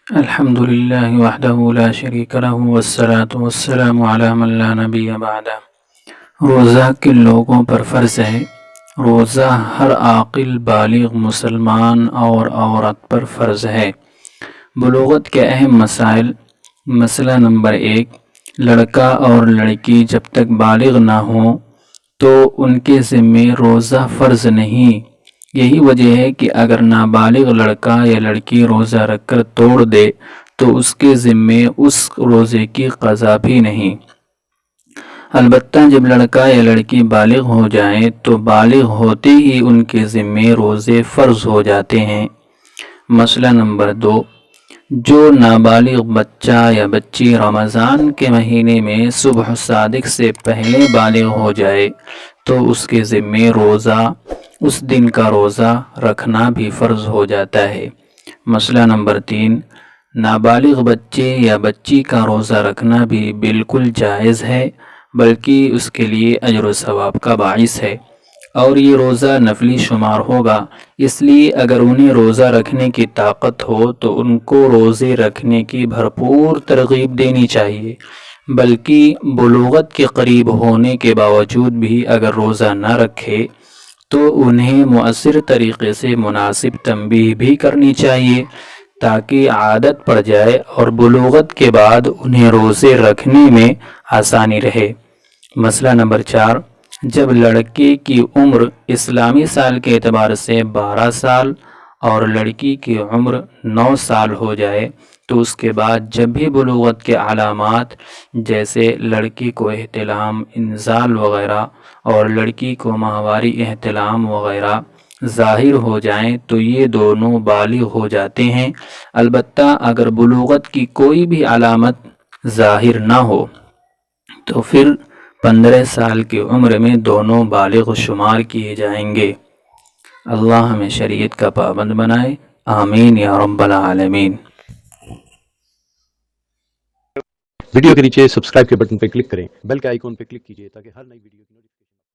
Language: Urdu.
الحمد للہ وحدہ لا شریک لہ والصلاة والسلام علی من لا نبی بعدہ۔ روزہ کن لوگوں پر فرض ہے؟ روزہ ہر عاقل بالغ مسلمان اور عورت پر فرض ہے۔ بلوغت کے اہم مسائل۔ مسئلہ نمبر 1، لڑکا اور لڑکی جب تک بالغ نہ ہوں تو ان کے ذمے روزہ فرض نہیں۔ یہی وجہ ہے کہ اگر نابالغ لڑکا یا لڑکی روزہ رکھ کر توڑ دے تو اس کے ذمے اس روزے کی قضا بھی نہیں۔ البتہ جب لڑکا یا لڑکی بالغ ہو جائیں تو بالغ ہوتے ہی ان کے ذمے روزے فرض ہو جاتے ہیں۔ مسئلہ نمبر 2، جو نابالغ بچہ یا بچی رمضان کے مہینے میں صبح صادق سے پہلے بالغ ہو جائے تو اس کے ذمے اس دن کا روزہ رکھنا بھی فرض ہو جاتا ہے۔ مسئلہ نمبر 3، نابالغ بچے یا بچی کا روزہ رکھنا بھی بالکل جائز ہے، بلکہ اس کے لیے اجر و ثواب کا باعث ہے، اور یہ روزہ نفلی شمار ہوگا۔ اس لیے اگر انہیں روزہ رکھنے کی طاقت ہو تو ان کو روزے رکھنے کی بھرپور ترغیب دینی چاہیے، بلکہ بلوغت کے قریب ہونے کے باوجود بھی اگر روزہ نہ رکھے تو انہیں مؤثر طریقے سے مناسب تنبیہ بھی کرنی چاہیے تاکہ عادت پڑ جائے اور بلوغت کے بعد انہیں روزے رکھنے میں آسانی رہے۔ مسئلہ نمبر 4، جب لڑکے کی عمر اسلامی سال کے اعتبار سے 12 سال اور لڑکی کی عمر 9 سال ہو جائے تو اس کے بعد جب بھی بلوغت کے علامات جیسے لڑکی کو احتلام، انزال وغیرہ اور لڑکی کو ماہواری احتلام وغیرہ ظاہر ہو جائیں تو یہ دونوں بالغ ہو جاتے ہیں۔ البتہ اگر بلوغت کی کوئی بھی علامت ظاہر نہ ہو تو پھر 15 سال کی عمر میں دونوں بالغ شمار کیے جائیں گے۔ اللہ ہمیں شریعت کا پابند بنائے، آمین یا رب العالمین۔ ویڈیو کے نیچے سبسکرائب کے بٹن پر کلک کریں، بیل کے آئیکن پر کلک کیجئے تاکہ ہر نئی ویڈیو کی نوٹیفکیشن